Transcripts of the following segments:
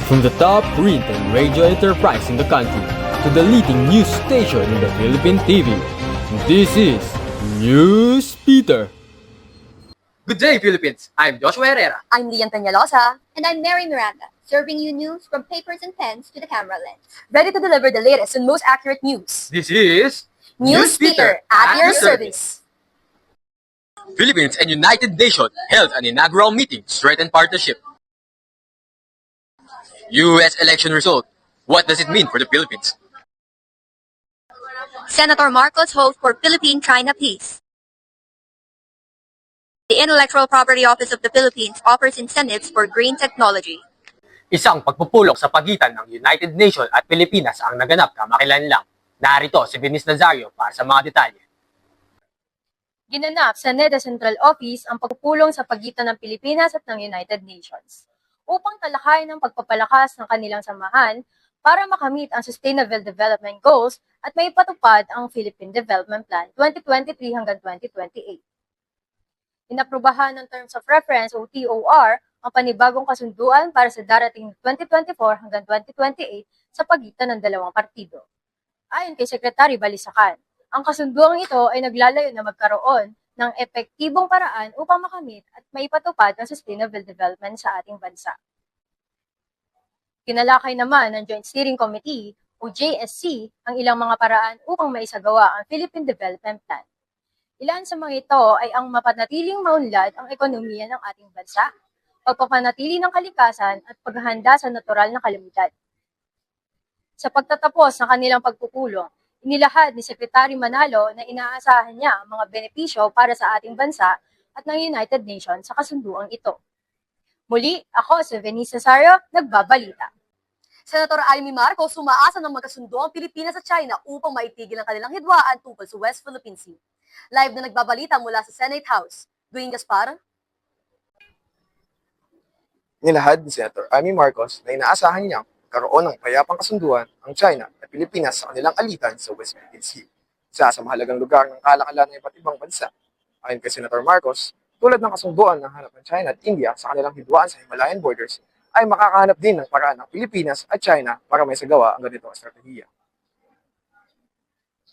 From the top print and radio enterprise in the country to the leading news station in the Philippine TV, this is Newspeter. Good day, Philippines! I'm Joshua Herrera. I'm Lian Peñalosa. And I'm Mary Miranda, serving you news from papers and pens to the camera lens. Ready to deliver the latest and most accurate news. This is Newspeter at your service. Philippines and United Nations held an inaugural meeting to strengthen partnership. U.S. election result. What does it mean for the Philippines? Senator Marcos hopes for Philippine-China peace. The Intellectual Property Office of the Philippines offers incentives for green technology. Isang pagpupulong sa pagitan ng United Nations at Pilipinas ang naganap kamakailan lang. Narito si Denise Nazario para sa mga detalye. Ginanap sa NEDA Central Office ang pagpupulong sa pagitan ng Pilipinas at ng United Nations upang talakayin ang pagpapalakas ng kanilang samahan para makamit ang Sustainable Development Goals at maipatupad ang Philippine Development Plan 2023 hanggang 2028. Inaprubahan ng Terms of Reference o TOR ang panibagong kasunduan para sa darating 2024 hanggang 2028 sa pagitan ng dalawang partido. Ayon kay Secretary Balisacan, ang kasunduang ito ay naglalayo na magkaroon ng epektibong paraan upang makamit at maipatupad ang sustainable development sa ating bansa. Kinalakay naman ng Joint Steering Committee o JSC ang ilang mga paraan upang maisagawa ang Philippine Development Plan. Ilan sa mga ito ay ang mapanatiling maunlad ang ekonomiya ng ating bansa, pagpapanatili ng kalikasan at paghahanda sa natural na kalamidad. Sa pagtatapos ng kanilang pagpupulong, inilahad ni Secretary Manalo na inaasahan niya ang mga benepisyo para sa ating bansa at ng United Nations sa kasunduang ito. Muli, ako si Venice Nazario, nagbabalita. Senator Amy Marcos umaasa ng magkasundo ang Pilipinas at China upang maitigil ang kanilang hidwaan tungkol sa West Philippine Sea. Live na nagbabalita mula sa Senate House. Dwayne Gaspar. Nilahad ni Senator Amy Marcos na inaasahan niyang karoon ng payapang kasunduan ang China at Pilipinas sa kanilang alitan sa West Philippine Sea, isa sa mahalagang lugar ng kalakalan ng iba't ibang bansa. Ayon kay Senator Marcos, tulad ng kasunduan ng hanap ng China at India sa kanilang hidwaan sa Himalayan borders, ay makakahanap din ng paraan ng Pilipinas at China para may sagawa ang ganitong estratehiya.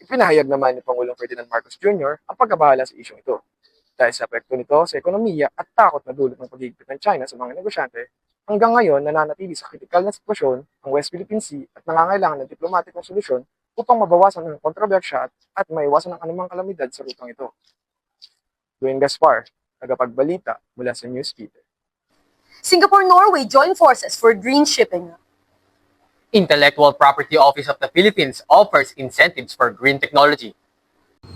Ipinahayag naman ni Pangulong Ferdinand Marcos Jr. ang pagkabahala sa isyong ito. Dahil sa epekto nito sa ekonomiya at takot na dulot ng paghigpit ng China sa mga negosyante, hanggang ngayon nananatili sa kritikal na sitwasyon ang West Philippine Sea at nangangailangan ng diplomatikong solusyon upang mabawasan ang kontrobersya at maiwasan ang anumang kalamidad sa rutang ito. Dwayne Gaspar, tagapagbalita mula sa Newspeter. Singapore-Norway join forces for green shipping. Intellectual Property Office of the Philippines offers incentives for green technology.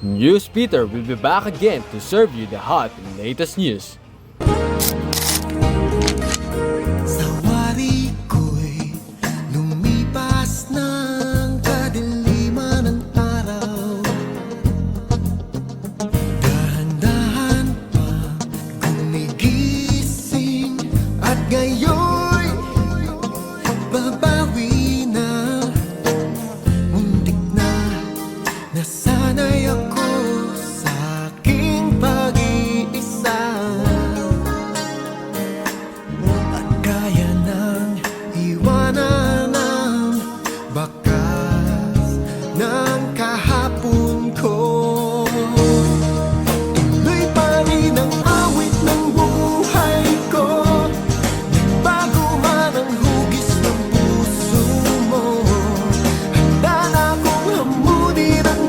Newspeter will be back again to serve you the hot and latest news. Sa wari ko'y lumipas ng kadiliman ng araw. Dahan-dahan pa gumigising at ngayon babawi na. Muntik na nasanay ako sa aking pag-iisa. At kaya nang iwanan ang bakas ng kahapon ko. Tuloy pa rin ang awit ng buhay ko. Bago man ang hugis ng puso mo, handa na akong hamunin ang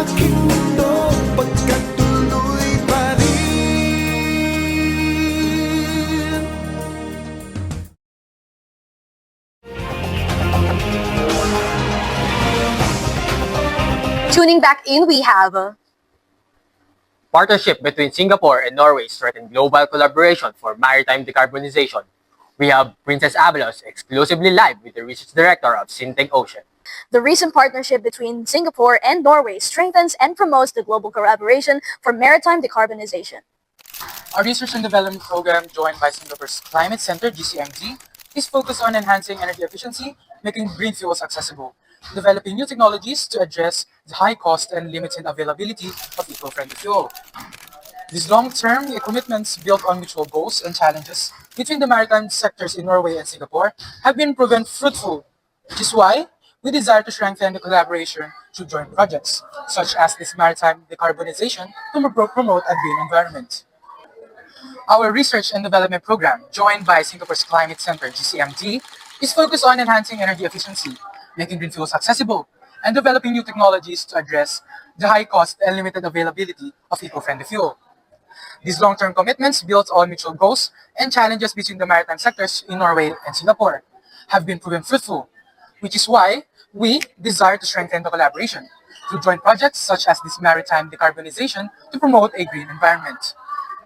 aking mundo pagkat tuloy pa rin. Tuning back in, we have Partnership between Singapore and Norway strengthen global collaboration for maritime decarbonization. We have Princess Abelos exclusively live with the Research Director of Sinteg Ocean. the recent partnership between Singapore and Norway strengthens and promotes the global collaboration for maritime decarbonization. Our research and development program, joined by Singapore's Climate Center, GCMG, is focused on enhancing energy efficiency, making green fuels accessible, developing new technologies to address the high cost and limited availability of eco-friendly fuel. These long-term commitments built on mutual goals and challenges between the maritime sectors in Norway and Singapore have been proven fruitful, which is why we desire to strengthen the collaboration through joint projects, such as this maritime decarbonization to promote a green environment. Our research and development program, joined by Singapore's Climate Center (GCMD), is focused on enhancing energy efficiency, making green fuels accessible, and developing new technologies to address the high cost and limited availability of eco-friendly fuel. These long-term commitments, built on mutual goals and challenges between the maritime sectors in Norway and Singapore, have been proven fruitful, which is why we desire to strengthen the collaboration through joint projects such as this maritime decarbonization to promote a green environment.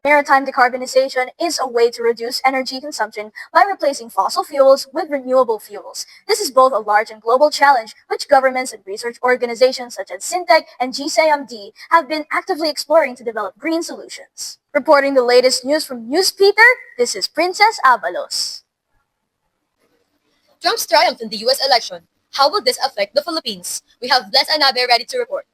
Maritime decarbonization is a way to reduce energy consumption by replacing fossil fuels with renewable fuels. This is both a large and global challenge which governments and research organizations such as SINTEC and GCMD have been actively exploring to develop green solutions. Reporting the latest news from newspeter, this is Princess Avalos. Trump's triumph in the U.S. election. How will this affect the Philippines? We have Bless Anabe ready to report.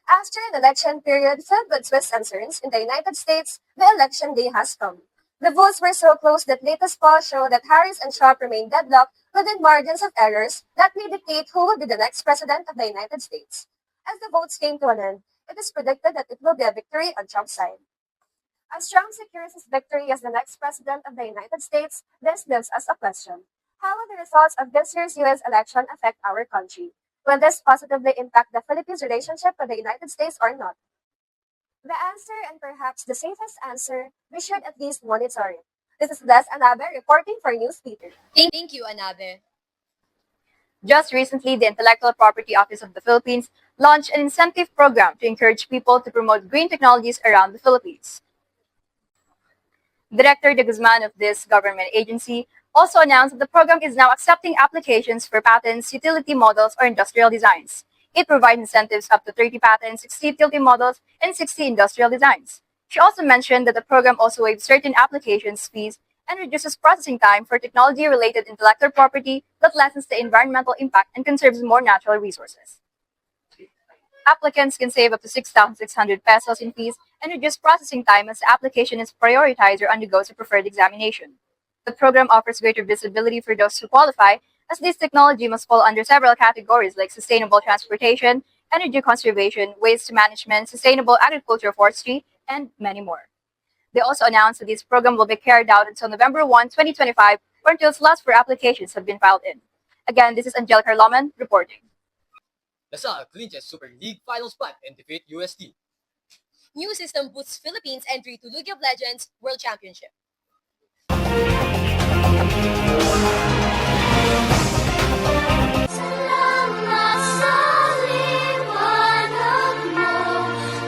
After an election period filled with twists and turns in the United States, the election day has come. The votes were so close that latest polls show that Harris and Trump remain deadlocked within margins of errors that may dictate who will be the next president of the United States. As the votes came to an end, it is predicted that it will be a victory on Trump's side. As Trump secures his victory as the next president of the United States, this leaves us a question. How will the results of this year's U.S. election affect our country? Will this positively impact the Philippines' relationship with the United States or not? The answer, and perhaps the safest answer, we should at least monitor it. This is Les Anabe reporting for newspeter. Thank you, Anabe. Just recently, the Intellectual Property Office of the Philippines launched an incentive program to encourage people to promote green technologies around the Philippines. Director De Guzman of this government agency also announced that the program is now accepting applications for patents, utility models, or industrial designs. It provides incentives up to 30 patents, 60 utility models, and 60 industrial designs. She also mentioned that the program also waives certain applications fees and reduces processing time for technology-related intellectual property that lessens the environmental impact and conserves more natural resources. Applicants can save up to 6,600 pesos in fees and reduce processing time as the application is prioritized or undergoes a preferred examination. The program offers greater visibility for those who qualify, as this technology must fall under several categories like sustainable transportation, energy conservation, waste management, sustainable agriculture, forestry, and many more. They also announced that this program will be carried out until November 1, 2025, or until slots for applications have been filed in. Again, this is Angelica Loman reporting. LaSalle clinches Super League final spot and defeat UST. New system boosts Philippines' entry to League of Legends World Championship. Salamat sa liwanag mo,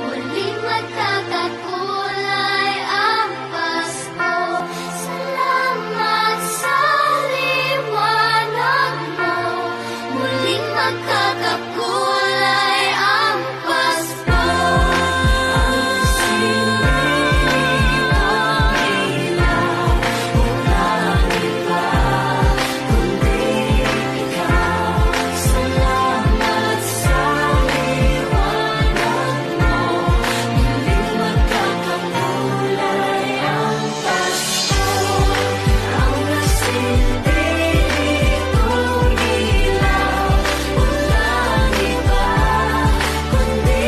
muling magkakakulay ang Pasko. Salamat sa liwanag mo, muling magkakakulay ang Pasko. Ang siling ng ilaw, walang iba kundi ikaw. Salamat sa liwanag mo, muling magkakakulay ang Pasko. Ang nasilbi nitong ilaw, walang iba kundi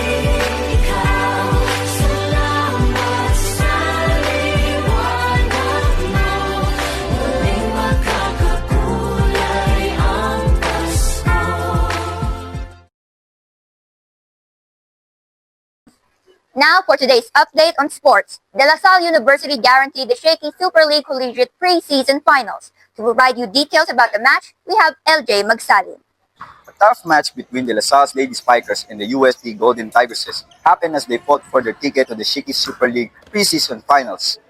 ikaw. Salamat sa liwanag mo, muling magkakakulay ang Pasko. Now for today's update on sports. De La Salle University guaranteed the shaky Super League Collegiate Preseason Finals. To provide you details about the match, we have LJ Magsalin. A tough match between the La Salle's Lady Spikers and the UST Golden Tigresses happened as they fought for their ticket to the Shiki Super League preseason finals.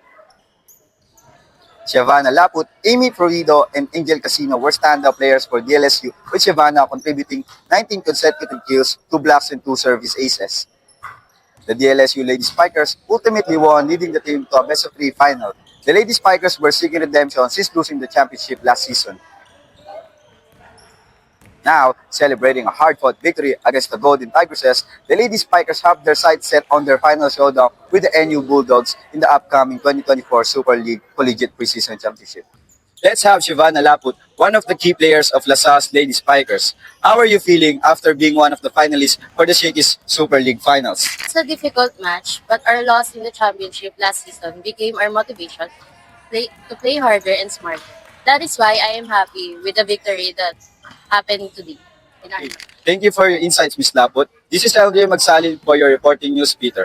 Shavana Laput, Amy Florido, and Angel Casino were standout players for DLSU, with Shavana contributing 19 consecutive kills, 2 blocks, and 2 service aces. The DLSU Lady Spikers ultimately won, leading the team to a best-of-3 final. The Lady Spikers were seeking redemption since losing the championship last season. Now, celebrating a hard-fought victory against the Golden Tigresses, the Lady Spikers have their sights set on their final showdown with the NU Bulldogs in the upcoming 2024 Super League Collegiate Preseason Championship. Let's have Shivana Laput, one of the key players of LaSalle's Lady Spikers. How are you feeling after being one of the finalists for the Shakey's Super League Finals? It's a difficult match, but our loss in the championship last season became our motivation to play harder and smarter. That is why I am happy with the victory that happened today in our match. Thank you for your insights, Ms. Laput. This is Andre Magsalin for your reporting news, Peter.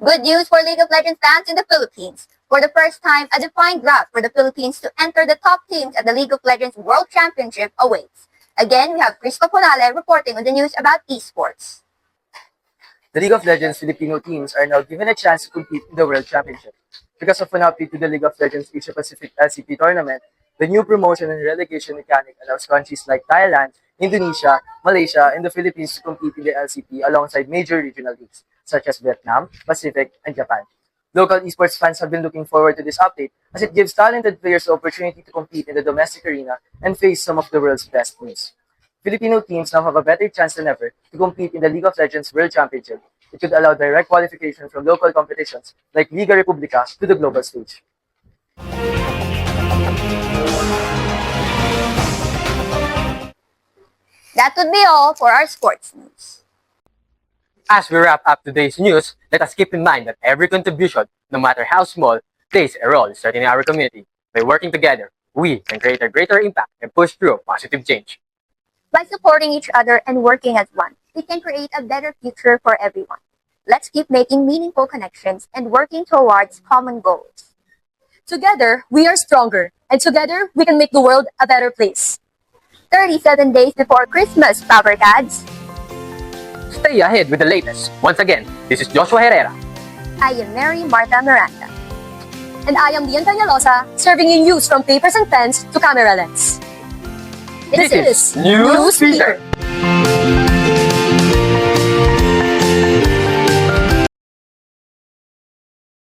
Good news for League of Legends fans in the Philippines. For the first time, a defined route for the Philippines to enter the top teams at the League of Legends World Championship awaits. Again, we have Crisco Ponale reporting on the news about esports. The League of Legends Filipino teams are now given a chance to compete in the World Championship. Because of an update to the League of Legends Asia Pacific LCP tournament, the new promotion and relegation mechanic allows countries like Thailand, Indonesia, Malaysia, and the Philippines to compete in the LCP alongside major regional leagues such as Vietnam, Pacific, and Japan. Local esports fans have been looking forward to this update as it gives talented players the opportunity to compete in the domestic arena and face some of the world's best teams. Filipino teams now have a better chance than ever to compete in the League of Legends World Championship. It could allow direct qualification from local competitions like Liga Republica to the global stage. That would be all for our sports news. As we wrap up today's news, let us keep in mind that every contribution, no matter how small, plays a role in strengthening our community. By working together, we can create a greater impact and push through positive change. By supporting each other and working as one, we can create a better future for everyone. Let's keep making meaningful connections and working towards common goals. Together, we are stronger, and together, we can make the world a better place. 37 days before Christmas, Power Cads. Stay ahead with the latest. Once again, this is Joshua Herrera. I am Mary Martha Miranda. And I am Lian Peñalosa, serving you news from papers and pens to camera lens. This is Newspeter.